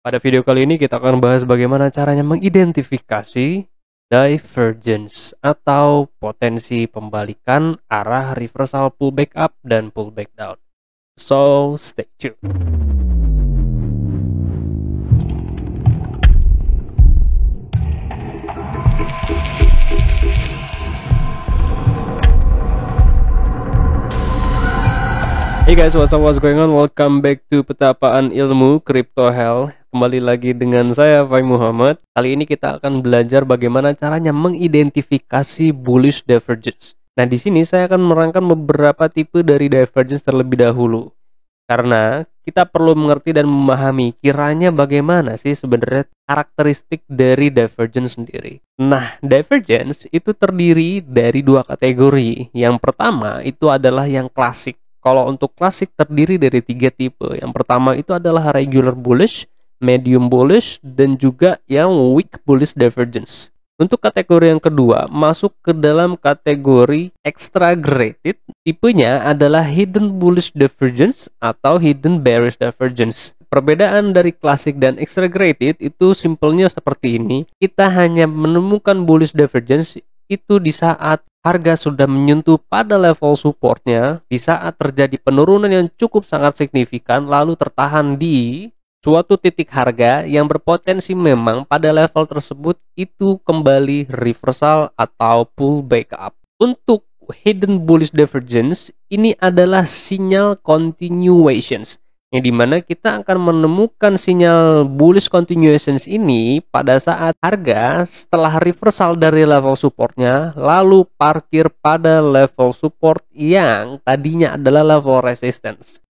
Pada video kali ini kita akan bahas bagaimana caranya mengidentifikasi divergence atau potensi pembalikan arah reversal pullback up dan pullback down. So, stay tuned. Hey guys, what's going on? Welcome back to Petapaan Ilmu Crypto Hell. Kembali lagi dengan saya, Fai Muhammad. Kali ini kita akan belajar bagaimana caranya mengidentifikasi bullish divergence. Nah, di sini saya akan menerangkan beberapa tipe dari divergence terlebih dahulu. Karena kita perlu mengerti dan memahami kiranya bagaimana sih sebenarnya karakteristik dari divergence sendiri. Nah, divergence itu terdiri dari dua kategori. Yang pertama itu adalah yang klasik. Kalau untuk klasik terdiri dari 3 tipe. Yang pertama itu adalah regular bullish, medium bullish, dan juga yang weak bullish divergence. Untuk kategori yang kedua, masuk ke dalam kategori extra graded. Tipenya adalah hidden bullish divergence atau hidden bearish divergence. Perbedaan dari klasik dan extra graded itu simpelnya seperti ini. Kita hanya menemukan bullish divergence itu di saat harga sudah menyentuh pada level supportnya, di saat terjadi penurunan yang cukup sangat signifikan lalu tertahan di suatu titik harga yang berpotensi memang pada level tersebut itu kembali reversal atau pullback up. Untuk hidden bullish divergence ini adalah sinyal continuations, yang dimana kita akan menemukan sinyal bullish continuations ini pada saat harga setelah reversal dari level supportnya lalu parkir pada level support yang tadinya adalah level resistance.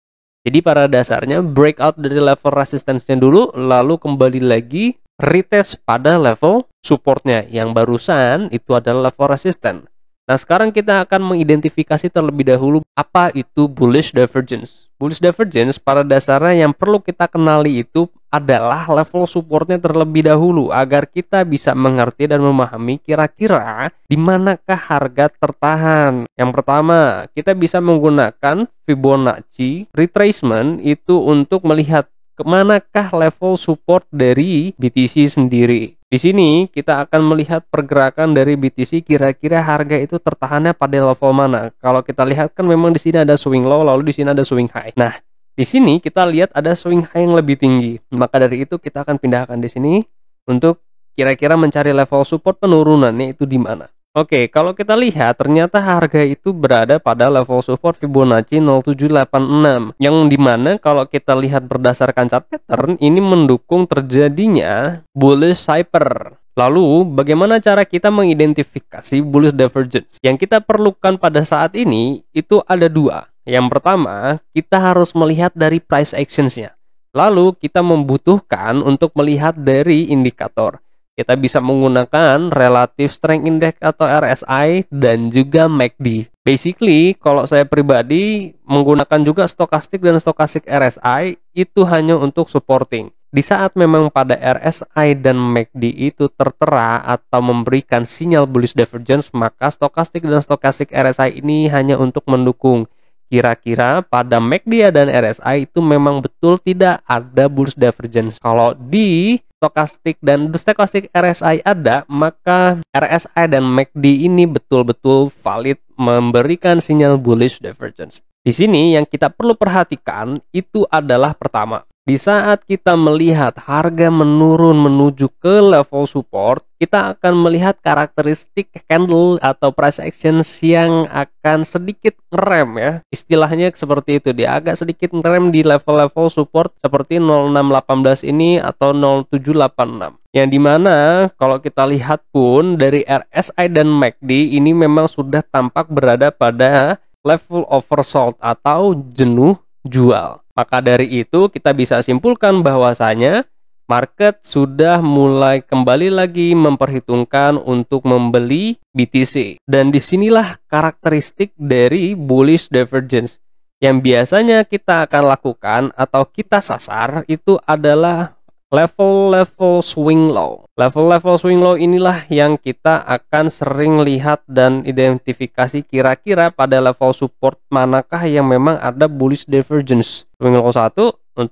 Jadi pada dasarnya breakout dari level resistance-nya dulu lalu kembali lagi retest pada level supportnya yang barusan itu adalah level resistance. Nah, sekarang kita akan mengidentifikasi terlebih dahulu apa itu bullish divergence. Bullish divergence pada dasarnya yang perlu kita kenali itu adalah level supportnya terlebih dahulu agar kita bisa mengerti dan memahami kira-kira di manakah harga tertahan. Yang pertama, kita bisa menggunakan Fibonacci retracement itu untuk melihat kemanakah level support dari BTC sendiri. Di sini kita akan melihat pergerakan dari BTC kira-kira harga itu tertahannya pada level mana. Kalau kita lihat kan memang di sini ada swing low lalu di sini ada swing high. Nah, di sini kita lihat ada swing high yang lebih tinggi. Maka dari itu kita akan pindahkan di sini untuk kira-kira mencari level support penurunannya itu di mana. Oke, kalau kita lihat ternyata harga itu berada pada level support Fibonacci 0786 yang dimana kalau kita lihat berdasarkan chart pattern ini mendukung terjadinya bullish hyper. Lalu bagaimana cara kita mengidentifikasi bullish divergence? Yang kita perlukan pada saat ini itu ada dua. Yang pertama, kita harus melihat dari price actions-nya. Lalu kita membutuhkan untuk melihat dari indikator. Kita bisa menggunakan Relative Strength Index atau RSI dan juga MACD. Basically, kalau saya pribadi menggunakan juga stokastik dan stokastik RSI itu hanya untuk supporting. Di saat memang pada RSI dan MACD itu tertera atau memberikan sinyal bullish divergence, maka stokastik dan stokastik RSI ini hanya untuk mendukung. Kira-kira pada MACD dan RSI itu memang betul tidak ada bullish divergence. Kalau di stokastik dan stokastik RSI ada, maka RSI dan MACD ini betul-betul valid memberikan sinyal bullish divergence. Di sini yang kita perlu perhatikan itu adalah pertama, di saat kita melihat harga menurun menuju ke level support, kita akan melihat karakteristik candle atau price actions yang akan sedikit ngerem ya. Istilahnya seperti itu, dia agak sedikit ngerem di level-level support seperti 0618 ini atau 0786. Yang dimana kalau kita lihat pun dari RSI dan MACD ini memang sudah tampak berada pada level oversold atau jenuh jual. Maka dari itu kita bisa simpulkan bahwasanya market sudah mulai kembali lagi memperhitungkan untuk membeli BTC. Dan disinilah karakteristik dari bullish divergence. Yang biasanya kita akan lakukan atau kita sasar itu adalah level-level swing low. Level-level swing low inilah yang kita akan sering lihat dan identifikasi kira-kira pada level support manakah yang memang ada bullish divergence. Swing low 1,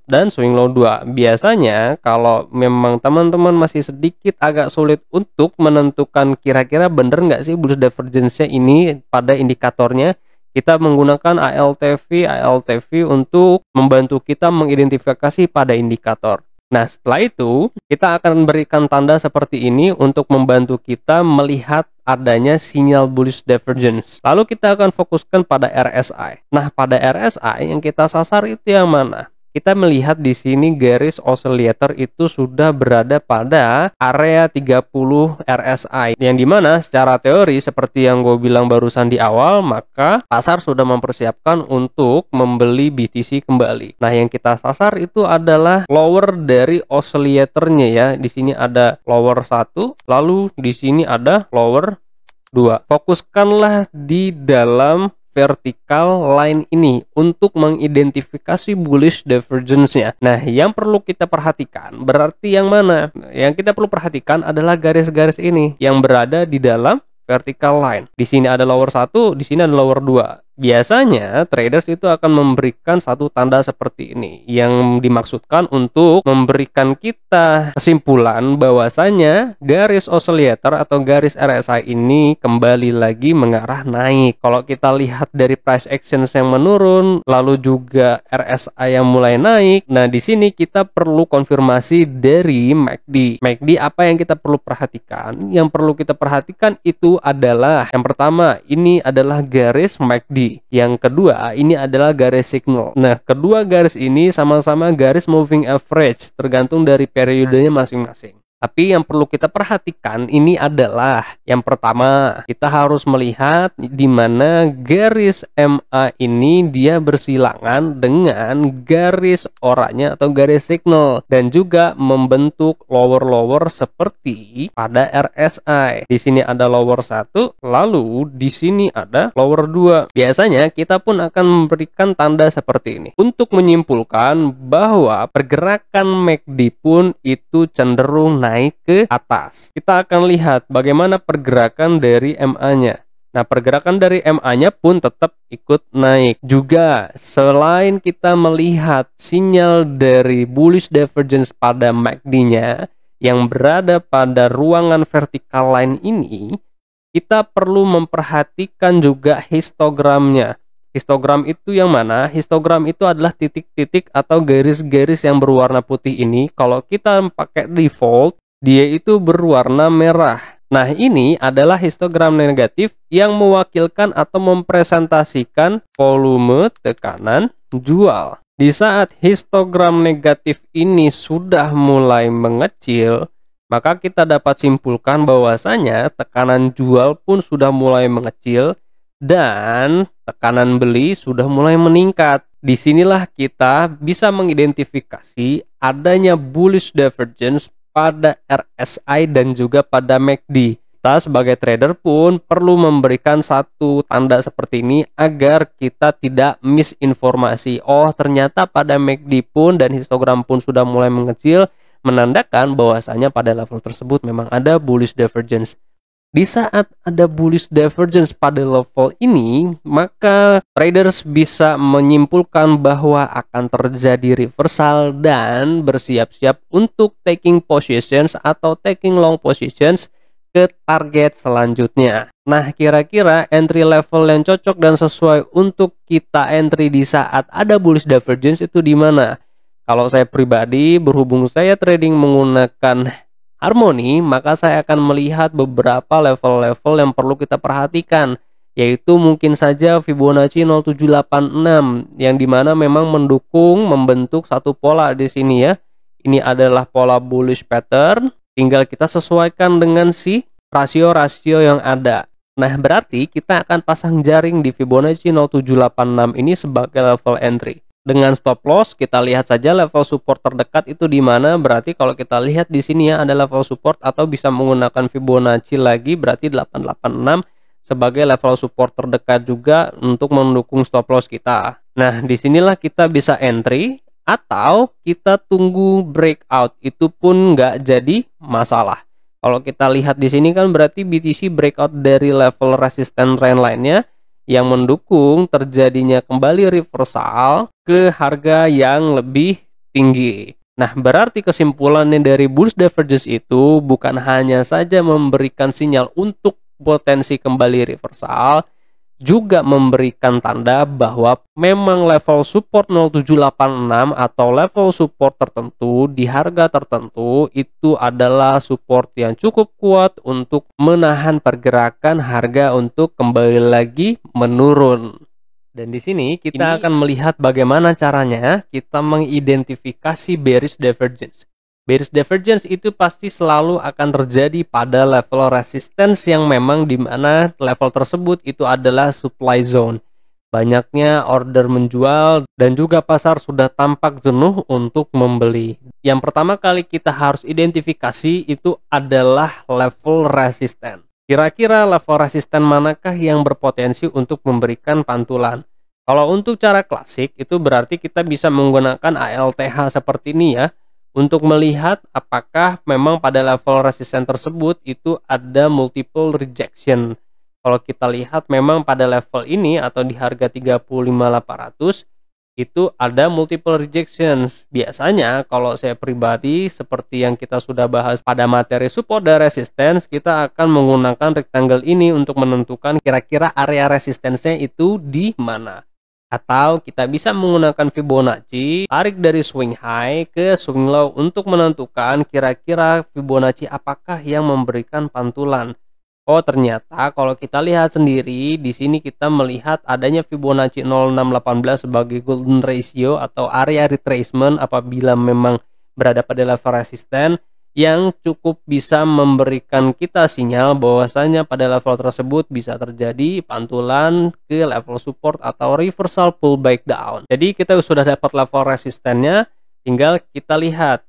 dan swing low 2. Biasanya kalau memang teman-teman masih sedikit agak sulit untuk menentukan kira-kira bener nggak sih bullish divergence-nya ini pada indikatornya, kita menggunakan ALTV untuk membantu kita mengidentifikasi pada indikator. Nah, setelah itu kita akan berikan tanda seperti ini untuk membantu kita melihat adanya sinyal bullish divergence. Lalu kita akan fokuskan pada RSI. Nah, pada RSI yang kita sasar itu yang mana? Kita melihat di sini garis oscillator itu sudah berada pada area 30 RSI, yang dimana secara teori seperti yang gue bilang barusan di awal, maka pasar sudah mempersiapkan untuk membeli BTC kembali. Nah, yang kita sasar itu adalah lower dari oscillatornya ya. Di sini ada lower 1, lalu di sini ada lower 2. Fokuskanlah di dalam vertical line ini untuk mengidentifikasi bullish divergence-nya. Nah, yang perlu kita perhatikan berarti yang mana? Yang kita perlu perhatikan adalah garis-garis ini yang berada di dalam vertical line. Di sini ada lower 1, di sini ada lower 2. Biasanya traders itu akan memberikan satu tanda seperti ini yang dimaksudkan untuk memberikan kita kesimpulan bahwasanya garis oscillator atau garis RSI ini kembali lagi mengarah naik. Kalau kita lihat dari price action yang menurun, lalu juga RSI yang mulai naik, nah di sini kita perlu konfirmasi dari MACD. MACD apa yang kita perlu perhatikan? Yang perlu kita perhatikan itu adalah yang pertama, ini adalah garis MACD. Yang kedua, ini adalah garis signal. Nah, kedua garis ini sama-sama garis moving average, tergantung dari periodenya masing-masing. Tapi yang perlu kita perhatikan ini adalah yang pertama, kita harus melihat di mana garis MA ini dia bersilangan dengan garis oranye atau garis signal dan juga membentuk lower-lower seperti pada RSI. Di sini ada lower 1, lalu di sini ada lower 2. Biasanya kita pun akan memberikan tanda seperti ini untuk menyimpulkan bahwa pergerakan MACD pun itu cenderung naik ke atas. Kita akan lihat bagaimana pergerakan dari MA-nya. Nah, pergerakan dari MA-nya pun tetap ikut naik. Juga, selain kita melihat sinyal dari bullish divergence pada MACD-nya yang berada pada ruangan vertical line ini, kita perlu memperhatikan juga histogramnya. Histogram itu yang mana? Histogram itu adalah titik-titik atau garis-garis yang berwarna putih ini. Kalau kita pakai default, dia itu berwarna merah. Nah, ini adalah histogram negatif yang mewakilkan atau mempresentasikan volume tekanan jual. Di saat histogram negatif ini sudah mulai mengecil, maka kita dapat simpulkan bahwasanya tekanan jual pun sudah mulai mengecil dan tekanan beli sudah mulai meningkat. Disinilah kita bisa mengidentifikasi adanya bullish divergence pada RSI dan juga pada MACD. Kita sebagai trader pun perlu memberikan satu tanda seperti ini agar kita tidak misinformasi. Oh, ternyata pada MACD pun dan histogram pun sudah mulai mengecil, menandakan bahwasanya pada level tersebut memang ada bullish divergence. Di saat ada bullish divergence pada level ini, maka traders bisa menyimpulkan bahwa akan terjadi reversal dan bersiap-siap untuk taking positions atau taking long positions ke target selanjutnya. Nah, kira-kira entry level yang cocok dan sesuai untuk kita entry di saat ada bullish divergence itu di mana? Kalau saya pribadi, berhubung saya trading menggunakan harmoni, maka saya akan melihat beberapa level-level yang perlu kita perhatikan, yaitu mungkin saja Fibonacci 0786 yang dimana memang membentuk satu pola di sini ya. Ini adalah pola bullish pattern, tinggal kita sesuaikan dengan si rasio-rasio yang ada. Nah, berarti kita akan pasang jaring di Fibonacci 0786 ini sebagai level entry. Dengan stop loss, kita lihat saja level support terdekat itu di mana. Berarti kalau kita lihat di sini ya ada level support atau bisa menggunakan Fibonacci lagi, berarti 886 sebagai level support terdekat juga untuk mendukung stop loss kita. Nah, disinilah kita bisa entry atau kita tunggu breakout, itu pun nggak jadi masalah. Kalau kita lihat di sini kan berarti BTC breakout dari level resistance trend line-nya yang mendukung terjadinya kembali reversal ke harga yang lebih tinggi. Nah, berarti kesimpulannya dari bullish divergence itu bukan hanya saja memberikan sinyal untuk potensi kembali reversal, juga memberikan tanda bahwa memang level support 0786 atau level support tertentu di harga tertentu itu adalah support yang cukup kuat untuk menahan pergerakan harga untuk kembali lagi menurun. Dan di sini kita akan melihat bagaimana caranya kita mengidentifikasi bearish divergence. Bearish divergence itu pasti selalu akan terjadi pada level resistance yang memang di mana level tersebut itu adalah supply zone. Banyaknya order menjual dan juga pasar sudah tampak jenuh untuk membeli. Yang pertama kali kita harus identifikasi itu adalah level resistance. Kira-kira level resisten manakah yang berpotensi untuk memberikan pantulan? Kalau untuk cara klasik, itu berarti kita bisa menggunakan ALTH seperti ini ya, untuk melihat apakah memang pada level resisten tersebut itu ada multiple rejection. Kalau kita lihat memang pada level ini atau di harga 35.800, itu ada multiple rejections. Biasanya kalau saya pribadi seperti yang kita sudah bahas pada materi support dan resistance, kita akan menggunakan rectangle ini untuk menentukan kira-kira area resistensinya itu di mana. Atau kita bisa menggunakan Fibonacci, tarik dari swing high ke swing low untuk menentukan kira-kira Fibonacci apakah yang memberikan pantulan. Oh, ternyata kalau kita lihat sendiri di sini kita melihat adanya Fibonacci 0618 sebagai golden ratio atau area retracement apabila memang berada pada level resisten yang cukup bisa memberikan kita sinyal bahwasanya pada level tersebut bisa terjadi pantulan ke level support atau reversal pullback down. Jadi kita sudah dapat level resistennya, tinggal kita lihat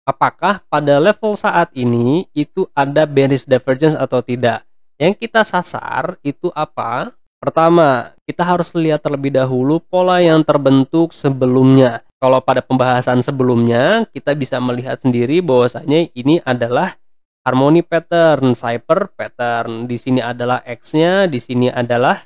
apakah pada level saat ini itu ada bearish divergence atau tidak. Yang kita sasar itu apa? Pertama, kita harus lihat terlebih dahulu pola yang terbentuk sebelumnya. Kalau pada pembahasan sebelumnya, kita bisa melihat sendiri bahwasanya ini adalah harmony pattern, Cypher pattern. Di sini adalah X-nya, di sini adalah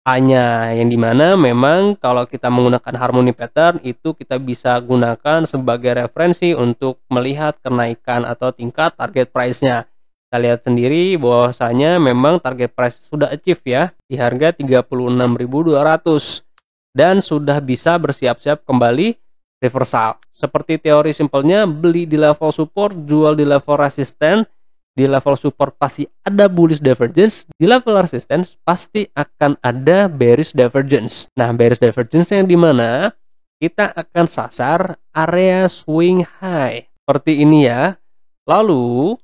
A-nya, yang dimana memang kalau kita menggunakan harmony pattern itu kita bisa gunakan sebagai referensi untuk melihat kenaikan atau tingkat target price-nya. Kita lihat sendiri bahwasanya memang target price sudah achieve ya di harga 36.200 dan sudah bisa bersiap-siap kembali reversal. Seperti teori simpelnya, beli di level support, jual di level resisten. Di level support pasti ada bullish divergence, di level resistance pasti akan ada bearish divergence. Nah, bearish divergence yang dimana kita akan sasar area swing high seperti ini ya. Lalu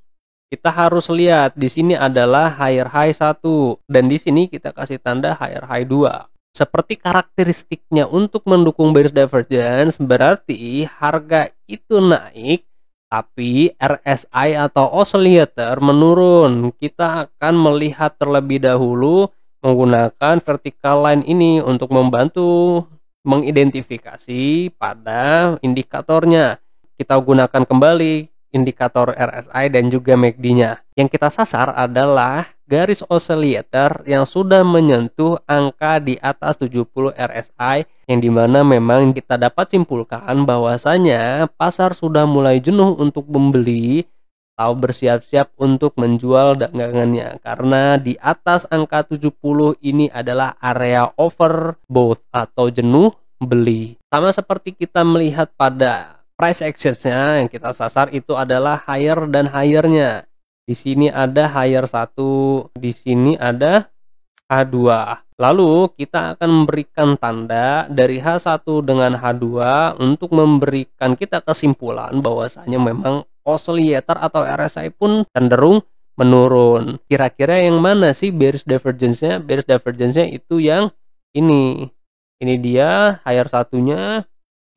kita harus lihat di sini adalah higher high 1 dan di sini kita kasih tanda higher high 2. Seperti karakteristiknya untuk mendukung bearish divergence berarti harga itu naik tapi RSI atau oscillator menurun. Kita akan melihat terlebih dahulu menggunakan vertical line ini untuk membantu mengidentifikasi pada indikatornya. Kita gunakan kembali indikator RSI dan juga MACD-nya. Yang kita sasar adalah garis oscillator yang sudah menyentuh angka di atas 70 RSI, yang dimana memang kita dapat simpulkan bahwasanya pasar sudah mulai jenuh untuk membeli atau bersiap-siap untuk menjual dagangannya, karena di atas angka 70 ini adalah area overbought atau jenuh beli. Sama seperti kita melihat pada price actions-nya, yang kita sasar itu adalah higher dan higher-nya. Di sini ada higher 1, di sini ada H2. Lalu kita akan memberikan tanda dari H1 dengan H2 untuk memberikan kita kesimpulan bahwasanya memang oscillator atau RSI pun cenderung menurun. Kira-kira yang mana sih bearish divergence-nya? Bearish divergence-nya itu yang ini. Ini dia higher 1-nya,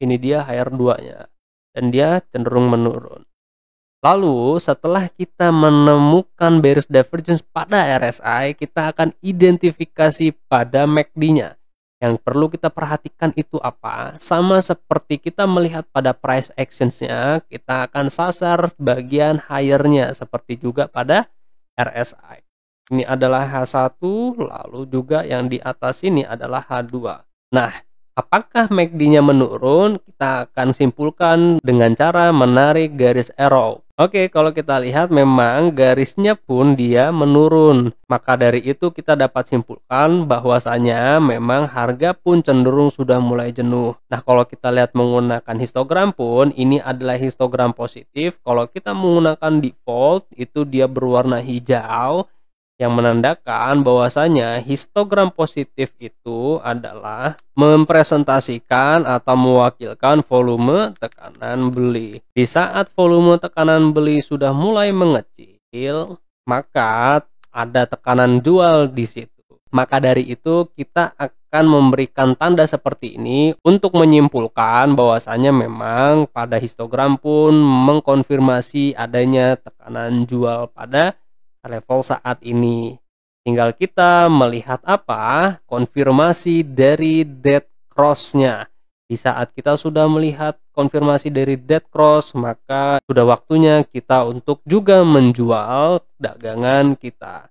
ini dia higher 2-nya. Dan dia cenderung menurun. Lalu setelah kita menemukan bearish divergence pada RSI, kita akan identifikasi pada MACD-nya. Yang perlu kita perhatikan itu apa? Sama seperti kita melihat pada price actions-nya, kita akan sasar bagian higher-nya seperti juga pada RSI. Ini adalah H1, lalu juga yang di atas ini adalah H2. Nah, Apakah MACD-nya menurun? Kita akan simpulkan dengan cara menarik garis arrow. Oke, kalau kita lihat memang garisnya pun dia menurun. Maka dari itu kita dapat simpulkan bahwasanya memang harga pun cenderung sudah mulai jenuh. Nah, kalau kita lihat menggunakan histogram pun ini adalah histogram positif. Kalau kita menggunakan default itu dia berwarna hijau, yang menandakan bahwasanya histogram positif itu adalah mempresentasikan atau mewakilkan volume tekanan beli. Di saat volume tekanan beli sudah mulai mengecil, maka ada tekanan jual di situ. Maka dari itu kita akan memberikan tanda seperti ini untuk menyimpulkan bahwasanya memang pada histogram pun mengkonfirmasi adanya tekanan jual pada level saat ini. Tinggal kita melihat apa konfirmasi dari dead cross-nya. Di saat kita sudah melihat konfirmasi dari dead cross, maka sudah waktunya kita untuk juga menjual dagangan kita.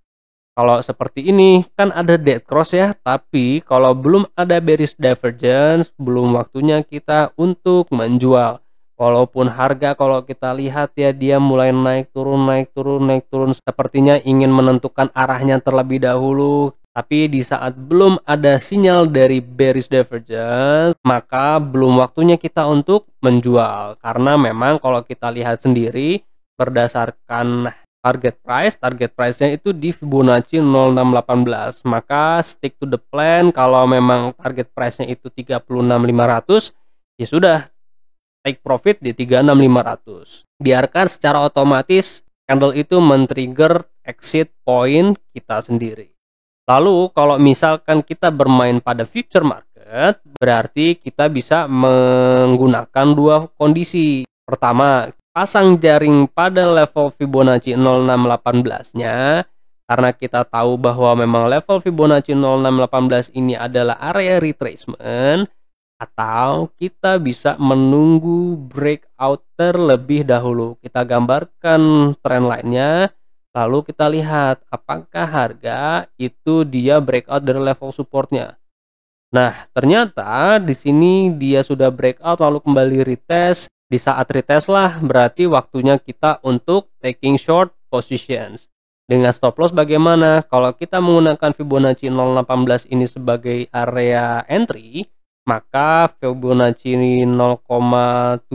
Kalau seperti ini kan ada dead cross ya, tapi kalau belum ada bearish divergence, belum waktunya kita untuk menjual. Walaupun harga kalau kita lihat ya dia mulai naik turun sepertinya ingin menentukan arahnya terlebih dahulu. Tapi di saat belum ada sinyal dari bearish divergence, maka belum waktunya kita untuk menjual. Karena memang kalau kita lihat sendiri berdasarkan target price-nya itu di Fibonacci 0618. Maka stick to the plan, kalau memang target price-nya itu 36.500, ya sudah, take profit di 36.500. Biarkan secara otomatis candle itu men-trigger exit point kita sendiri. Lalu kalau misalkan kita bermain pada future market, berarti kita bisa menggunakan dua kondisi. Pertama, pasang jaring pada level Fibonacci 0618-nya, karena kita tahu bahwa memang level Fibonacci 0618 ini adalah area retracement. Atau kita bisa menunggu breakout terlebih dahulu. Kita gambarkan trend line-nya, lalu kita lihat apakah harga itu dia breakout dari level supportnya. Nah, ternyata di sini dia sudah breakout lalu kembali retest. Di saat retest lah berarti waktunya kita untuk taking short positions. Dengan stop loss bagaimana? Kalau kita menggunakan Fibonacci 018 ini sebagai area entry, maka Fibonacci 0,7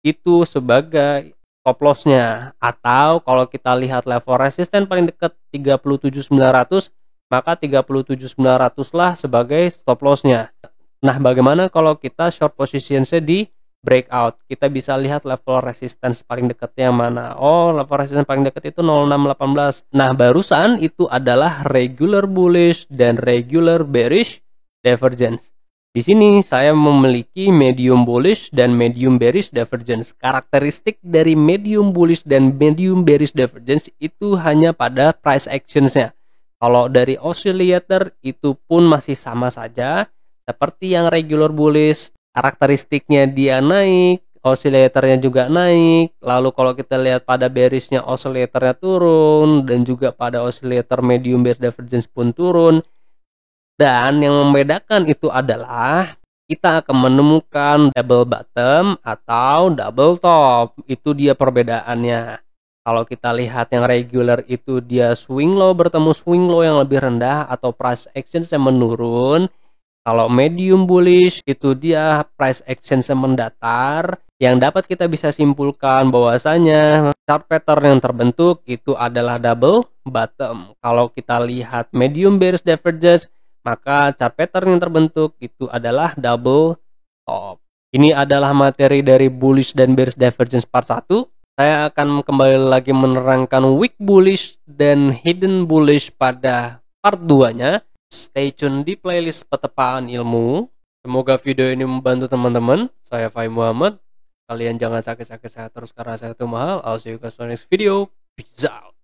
itu sebagai stop loss-nya. Atau kalau kita lihat level resisten paling dekat 37.900, maka 37.900 lah sebagai stop loss-nya. Nah, bagaimana kalau kita short position-nya di breakout? Kita bisa lihat level resistance paling dekatnya yang mana. Oh, level resistance paling dekat itu 0618. Nah, barusan itu adalah regular bullish dan regular bearish divergence. Di sini saya memiliki medium bullish dan medium bearish divergence. Karakteristik dari medium bullish dan medium bearish divergence itu hanya pada price actions-nya. Kalau dari oscillator itu pun masih sama saja. Seperti yang regular bullish, karakteristiknya dia naik, oscillatornya juga naik. Lalu kalau kita lihat pada bearish-nya, oscillatornya turun, dan juga pada oscillator medium bearish divergence pun turun. Dan yang membedakan itu adalah kita akan menemukan double bottom atau double top. Itu dia perbedaannya. Kalau kita lihat yang regular itu dia swing low bertemu swing low yang lebih rendah atau price action yang menurun. Kalau medium bullish itu dia price action yang mendatar. Yang dapat kita bisa simpulkan bahwasanya chart pattern yang terbentuk itu adalah double bottom. Kalau kita lihat medium bearish divergence, maka chart pattern yang terbentuk itu adalah double top. Ini adalah materi dari bullish dan bearish divergence part 1. Saya akan kembali lagi menerangkan weak bullish dan hidden bullish pada part 2-nya. Stay tune di playlist Petepaan Ilmu. Semoga video ini membantu teman-teman. Saya Fai Muhammad. Kalian jangan sakit-sakit sehat terus karena sehat itu mahal. I'll see you guys on next video. Peace out.